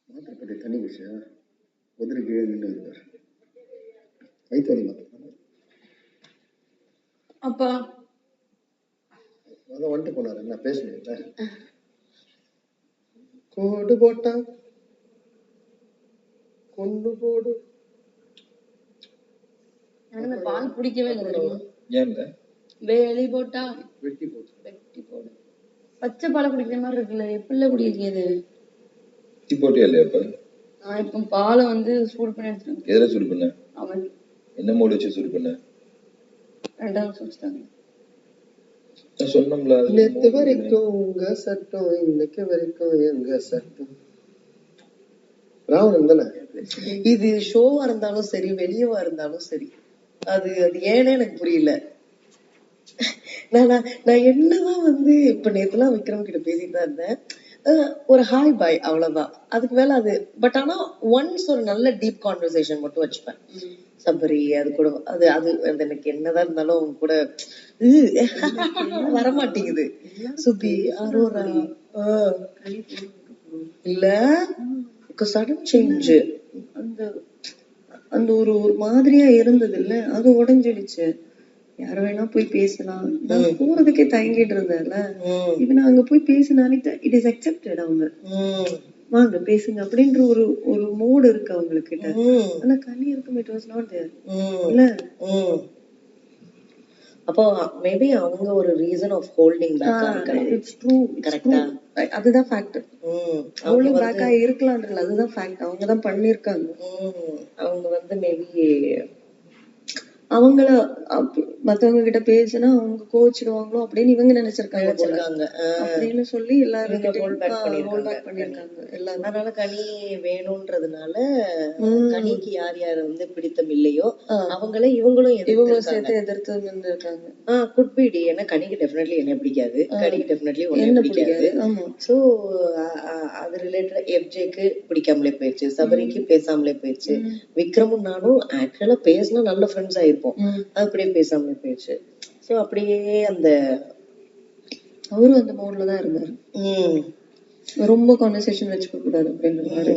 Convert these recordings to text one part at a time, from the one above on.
ಮಾತೃಪತಿ ತನಿ ವಿಷಯ ಒದರಿಗೆ ನಿಂತಿದ್ದಾರೆ ಐತೆ ಅಲ್ಲಿ ಮಾತ್ರ அப்பா அதான் வந்துட்டு போனாரு என்ன பேசுனீங்க கோடு போட்டா கொண்டு போடு எனக்கு இந்த பால் பிடிக்கவே இல்லை தெரியுமா? ஏங்க வேலி போட்டா வெட்டி போட்டு வெட்டி போடு. பச்சை பாலை குடிக்கிற மாதிரி இருக்குல்ல, எப்படில குடிக்கிறது? டீ போட்டியா இல்லையா இப்ப? நான் இப்ப பாலை வந்து சூடு பண்ணி எடுத்துட்டு எதுல சூடு பண்ண? அவன் என்ன மூடு வச்சு சூடு பண்ண? 2வது வச்சுட்டாங்க. நான் சொன்னோம்ல நேத்து வரைக்கும் உங்க சட்டம் இன்னைக்கு வரைக்கும் எங்க சட்டம் ராவணன் தானே இது ஷோவா இருந்தாலும் சரி வெளியவா இருந்தாலும் சரி அது அது ஏன்னு எனக்கு புரியல. நான் என்னதான் வந்து இப்ப நேத்துலாம் விக்ரம் கிட்ட பேசிட்டு தான் இருந்தேன். ஒரு ஹாய் பாய் அவ்வளவுதான், அதுக்கு மேல அது பட் ஆனா ஒன்ஸ் ஒரு நல்ல டீப் கான்வர்சேஷன் மட்டும் வச்சுப்பேன். சபரி அது கூட அது அது எனக்கு என்னதான் இருந்தாலும் அவங்க கூட வரமாட்டேங்குது. சுபி அரோரா இல்ல சடன் சேஞ்ச் அந்த அந்த ஒரு ஒரு மாதிரியா இருந்தது இல்ல, அது உடஞ்சிடுச்சு. யார வேணா போய் பேசலாம். நான் போறதுக்கே தயங்கிட்டு இருந்தேன்ல, இப்ப நான் அங்க போய் பேசினாலே இட் இஸ் அக்செப்டட். அவங்க வாங்க பேசுங்க அப்படின்ற ஒரு ஒரு மூடு இருக்கு அவங்க கிட்ட. ஆனா கனி இருக்கும் இட் வாஸ் நாட் தேர் இல்ல. அப்போ மேபி அவங்க ஒரு ரீசன் ஆஃப் ஹோல்டிங் பேக் இருக்கலாம். இட்ஸ் ட்ரூ, கரெக்ட்டா? அதுதான் ஃபேக்ட். ஹோல்டிங் பேக்கா இருக்கலாம்ன்றல, அதுதான் ஃபேக்ட். அவங்க தான் பண்ணிருக்காங்க. அவங்க வந்து மேபி அவங்கள மத்தவங்க கிட்ட பேசினா அவங்க கோச்சிடுவாங்களோ அப்படின்னு இவங்க நினைச்சிருக்காங்க அப்படின்னு சொல்லி எல்லாரும் ஹோல்ட் பேக் பண்ணிருக்காங்க எல்லாரும். அதனால கனி வேணும்ன்றதுனால கனிக்கு யார் யார் வந்து பிடித்தம் இல்லையோ அவங்கள இவங்களும் சேர்த்து எதிர்த்து இருந்திருக்காங்க. Good B D. ஏன்னா கனிக்கு டெஃபினெட்லி என்ன பிடிக்காது, கனிக்கு டெஃபினெட்லி ஒண்ணு பிடிக்காது. சோ அது ரிலேட்டட் எஃப்ஜேக்கு பிடிக்காமலே போயிடுச்சு, சபரிக்கு பேசாமலே போயிடுச்சு, விக்ரமும் நானும் ஆக்சுவலா பேசினா நல்ல ஃப்ரெண்ட்ஸ் ஆயிருப்போம், அப்படியே பேசாமலே போயிடுச்சு. சோ அப்படியே அந்த அவரும் அந்த மோட்ல தான் இருந்தாரு. ரொம்ப கான்வர்சேஷன் வச்சுக்க கூடாது அப்படின்ற மாதிரி.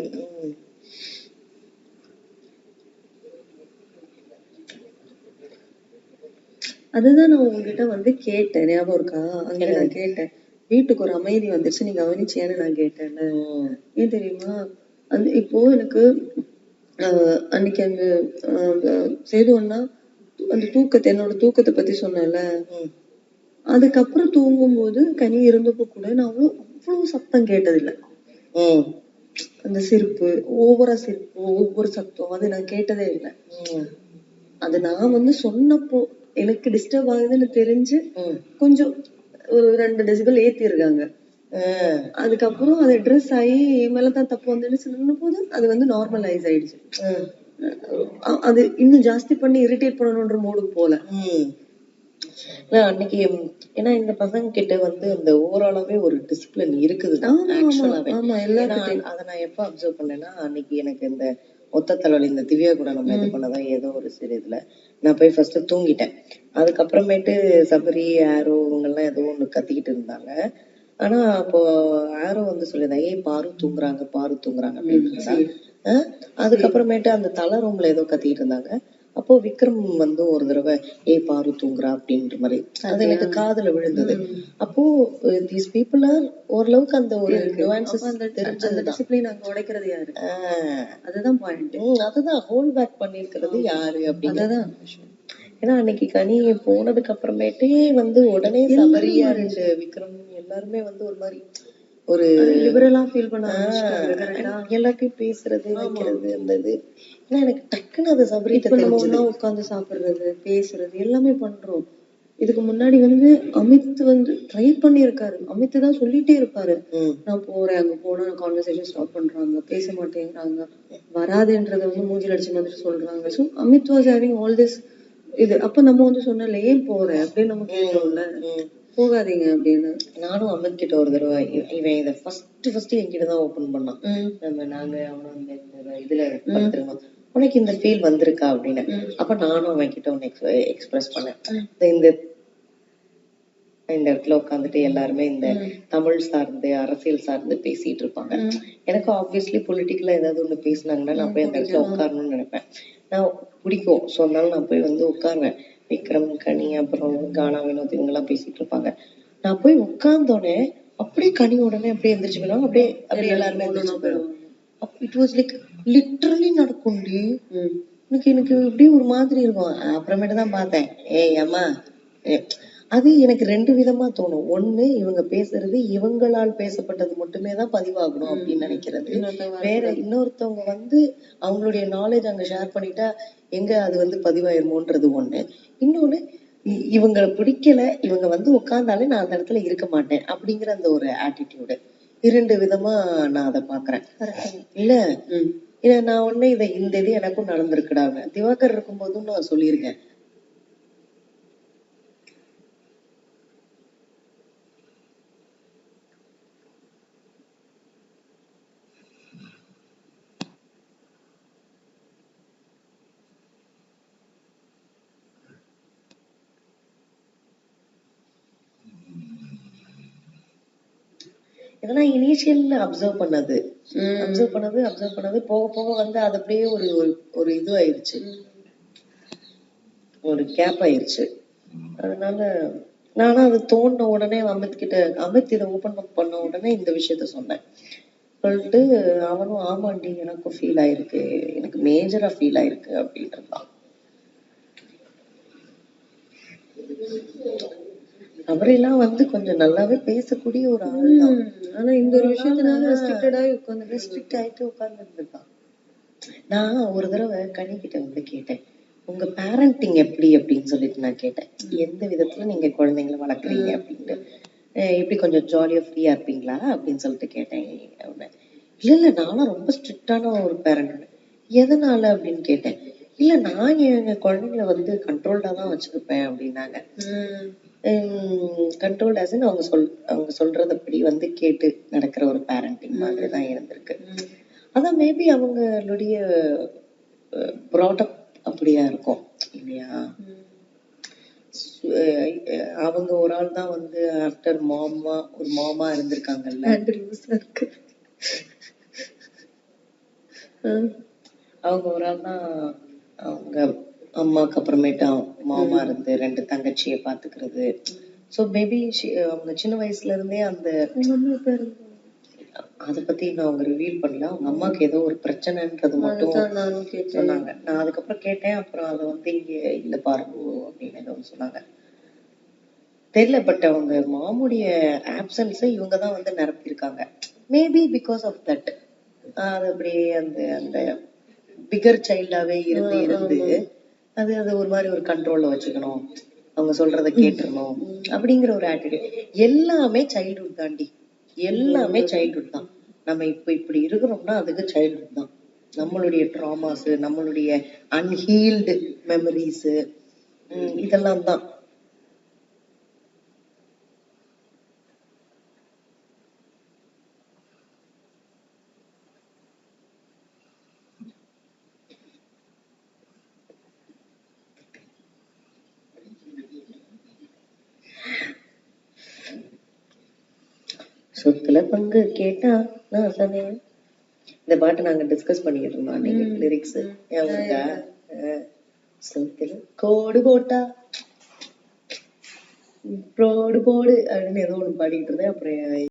அதுதான் நான் உங்ககிட்ட வந்து கேட்டேன், ஞாபகம் இருக்கா? அங்க நான் கேட்டேன், வீட்டுக்கு ஒரு அமைதி வந்துருச்சு, நீங்க கவனிச்சியான்னு நான் கேட்டேன். ஏன் தெரியுமா? அந்த இப்போ எனக்கு அன்னைக்கு அந்த சேது அண்ணா அந்த தூக்கத்தை என்னோட தூக்கத்தை பத்தி சொன்னல, அதுக்கப்புறம் தூங்கும்போது கனி இருந்தப்போ கூட நான் அவ்வளவு சத்தம் கேட்டதில்லை. அந்த சிரிப்பு ஓவரா சிரிப்பு ஒவ்வொரு சத்தம் அது நான் கேட்டதே இல்லை. அது நான் வந்து சொன்னப்போ எனக்கு டிஸ்டர்ப் ஆகுதுன்னு தெரிஞ்சு கொஞ்சம் ஒரு 2 டெசிபல் ஏத்தி இருக்காங்க. அதுக்கப்புறம் அது ட்ரெஸ் ஆகி மேலதான் தப்பு வந்துன்னு சொன்ன போது அது வந்து நார்மலைஸ் ஆயிடுச்சு. அது இன்னும் ஜாஸ்தி பண்ணி இரிட்டேட் பண்ணணும்ன்ற மூடுக்கு போல அன்னைக்கு. ஏன்னா இந்த பசங்க கிட்ட வந்து அந்த ஓவராலாவே ஒரு டிசிப்ளின் இருக்குது ஆக்சுவலாவே. அதை நான் எப்ப அப்சர்வ் பண்ணேன்னா, அன்னைக்கு எனக்கு இந்த ஒத்த தலைவலி இந்த திவ்யா கூட நம்ம இது பண்ணதான் ஏதோ ஒரு சிறு இதுல நான் போய் ஃபர்ஸ்ட் தூங்கிட்டேன். அதுக்கப்புறமேட்டு சபரி ஆரோ இவங்க எல்லாம் ஏதோ ஒண்ணு கத்திக்கிட்டு இருந்தாங்க. ஆனா அப்போ ஆரோ வந்து சொல்லியிருந்தாங்க, ஏய் பாரு தூங்குறாங்க பாரு தூங்குறாங்க அப்படின்னு. அதுக்கப்புறமேட்டு அந்த தலை ரூம்ல ஏதோ கத்திக்கிட்டு இருந்தாங்க. அப்போ விக்ரம் வந்து ஒரு தடவை ஏய் பாரு தூங்குறா அப்படின்ற மாதிரி அது எனக்கு காதுல விழுந்தது. அப்போ தீஸ் பீப்புள் ஆர் ஓரளவுக்கு அந்த ஒரு டிசிப்ளின் உடைக்கிறது யாரு? அதுதான் பாயிண்ட். அதுதான் ஹோல்ட் பேக் பண்ணிருக்கிறது யாரு அப்படிதான். ஏன்னா அன்னைக்கு கனி போனதுக்கு அப்புறமேட்டே வந்து உடனே சபரியா ரெண்டு விக்ரம் எல்லாருமே வந்து ஒரு மாதிரி ஒரு லிபரலா ஃபீல் பண்ண எல்லாத்தையும் பேசுறது வைக்கிறது அந்த இது. ஏன்னா எனக்கு டக்குன்னு அது சபரி ஒன்னா உட்காந்து சாப்பிடுறது பேசுறது எல்லாமே பண்றோம். இதுக்கு முன்னாடி வந்து அமித் வந்து ட்ரை பண்ணிருக்காரு, அமித் தான் சொல்லிட்டே இருப்பாரு, நான் போறேன் அங்க போனா கான்வர்சேஷன் ஸ்டாப் பண்றாங்க, பேச மாட்டேங்கிறாங்க, வராதுன்றத வந்து மூஞ்சில அடிச்சு மாதிரி சொல்றாங்க. So Amit was having all this இது. அப்ப நம்ம வந்து சொன்னல ஏன் போற அப்படின்னு நம்ம கேட்டோம்ல. போகாதீங்க அப்படின்னு. நானும் அமித் கிட்ட ஒரு தடவை இவன் இதை ஃபர்ஸ்ட் என்கிட்ட தான் ஓபன் பண்ணான். நாங்க அவனும் இந்த இதுல படுத்துருந்தோம், உனக்கு இந்த ஃபீல் வந்திருக்கா அப்படின்னு. அப்ப நானும் அவன் கிட்ட ஒன்னு எக்ஸ்பிரஸ் பண்ணேன். இந்த இடத்துல உட்காந்துட்டு எல்லாருமே இந்த தமிழ் சார்ந்து அரசியல் சார்ந்து பேசிட்டு இருப்பாங்க. எனக்கு ஆப்வியஸ்லி பொலிட்டிக்கலா ஏதாவது ஒண்ணு பேசினாங்கன்னா நான் போய் அந்த இடத்துல உட்காரணும்னு நினைப்பேன். நான் பிடிக்கும், ஸோ அதனால நான் போய் வந்து உட்காருவேன். விக்ரம், கனி, அப்புறம் கானா, வினோத் இவங்க எல்லாம் பேசிட்டு இருப்பாங்க. நான் போய் உட்கார்ந்தோடனே அப்படியே கனி உடனே அப்படியே எந்திரிச்சு போயிடுவாங்க, அப்படியே எல்லாருமே எந்திரிச்சு போயிடுவாங்க. இட் வாஸ் லைக் லிட்டரலி நடக்கும்டி. எனக்கு இப்படி ஒரு மாதிரி இருக்கும். அப்புறமேட்டு தான் பார்த்தேன், ஏய் அம்மா, அது எனக்கு ரெண்டு விதமா தோணும். ஒண்ணு, இவங்க பேசுறது இவங்களால் பேசப்பட்டது மட்டுமே தான் பதிவாகணும் அப்படின்னு நினைக்கிறது. வேற இன்னொருத்தவங்க வந்து அவங்களுடைய நாலேஜ் அங்க ஷேர் பண்ணிட்டா எங்க அது வந்து பதிவாயிருமோன்றது ஒண்ணு. இன்னொன்னு, இவங்களை பிடிக்கல, இவங்க வந்து உட்கார்ந்தாலே நான் அந்த இடத்துல இருக்க மாட்டேன் அப்படிங்கிற அந்த ஒரு ஆட்டிடியூடு. இரண்டு விதமா நான் அதை பாக்குறேன். இல்ல நான் ஒண்ணு இந்த இது எனக்கும் நடந்திருக்குடாங்க. திவாகர் இருக்கும் போதும் நான் சொல்லியிருக்கேன். இதெல்லாம் இனிஷியல்ல அப்சர்வ் பண்ணது போக போக வந்து அது அப்படியே ஒரு இது ஆயிடுச்சு, ஒரு கேப் ஆயிடுச்சு. அதனால நானும் அது தோணுன உடனே அமித் இதை ஓபன் அப் பண்ண உடனே இந்த விஷயத்த சொன்னேன். சொல்லிட்டு அவனும் ஆமாண்டி எனக்கும் ஃபீல் ஆயிருக்கு, எனக்கு மேஜரா ஃபீல் ஆயிருக்கு அப்படின்றான். அவரெல்லாம் வந்து கொஞ்சம் நல்லாவே பேசக்கூடிய ஒரு ஆள் தான். ஆனா இந்த ஒரு விஷயத்தினால ரெஸ்ட்ரிக்ட் ஆயிட்டு உட்கார்ந்து இருந்திருக்கான். நான் ஒரு தடவை கனி கிட்ட வந்து கேட்டேன், உங்க பேரண்டிங் எப்படி அப்படின்னு சொல்லிட்டு நான் கேட்டேன். எந்த விதத்துல நீங்க குழந்தைங்களை வளர்க்குறீங்க அப்படின்ட்டு, எப்படி கொஞ்சம் ஜாலியா ஃப்ரீயா இருப்பீங்களா அப்படின்னு சொல்லிட்டு கேட்டேன். இல்ல நானும் ரொம்ப ஸ்ட்ரிக்டான ஒரு பேரண்ட். எதனால அப்படின்னு கேட்டேன். இல்ல நான் எங்க குழந்தைங்களை வந்து கண்ட்ரோல்டா தான் வச்சிருப்பேன் அப்படின்னாங்க. கண்ட்ரோல்ட் ஆஸ்ன்னு அவங்க சொல்றதப்படி வந்து கேட்டு நடக்கிற ஒரு பேரண்டிங் மாதிரி தான் இருந்திருக்கு. அதான் மேபி அவங்களுடைய ப்ராடக்ட் அப்படியா இருக்கும் இல்லையா. அவங்க ஒரு ஆள் தான் வந்து ஆஃப்டர் ஒரு மாமா இருந்திருக்காங்கல்ல. அவங்க ஒரு ஆள் தான் அவங்க அம்மாக்கு அப்புறமேட்டு மாமா இருந்து ரெண்டு தங்கச்சியை பாத்துக்கிறது. சோ மேபி அவங்க சின்ன வயசுல இருந்தே அந்த அத பத்தி நான் அவங்க ரிவீல் பண்ணல. அவங்க அம்மாக்கு ஏதோ ஒரு பிரச்சனைன்றது மட்டும் சொன்னாங்க. நான் அதுக்கப்புறம் கேட்டேன். அப்புறம் அதை வந்து இங்க இல்ல பாருங்க அப்படின்னு ஏதோ சொன்னாங்க, தெரியல. பட் அவங்க மாமுடைய ஆப்சன்ஸை இவங்கதான் வந்து நிரப்பியிருக்காங்க. Maybe because of that. அது அப்படியே அந்த பிகர் சைல்டாவே இருந்து அது ஒரு மாதிரி ஒரு கண்ட்ரோல்ல வச்சுக்கணும், அவங்க சொல்றத கேட்டுறணும் அப்படிங்கிற ஒரு ஆட்டிடியூட். எல்லாமே சைல்ட்ஹுட் தாண்டி, எல்லாமே சைல்ட்ஹுட் தான். நம்ம இப்படி இருக்கிறோம்னா அதுக்கு சைல்ட்ஹுட் தான். நம்மளுடைய ட்ராமாஸ், நம்மளுடைய அன்ஹீல்டு மெமரிஸ், இதெல்லாம் தான். சொத்துல பங்கு கேட்டா நான் சொன்னேன். இந்த பாட்டு நாங்க டிஸ்கஸ் பண்ணிட்டு இருந்தோம் அன்னைக்கு, லிரிக்ஸ் சொத்துல கோடு போட்டா போடு போடு அப்படின்னு ஏதோ ஒண்ணு பாடிட்டு இருந்தேன். அப்புறம்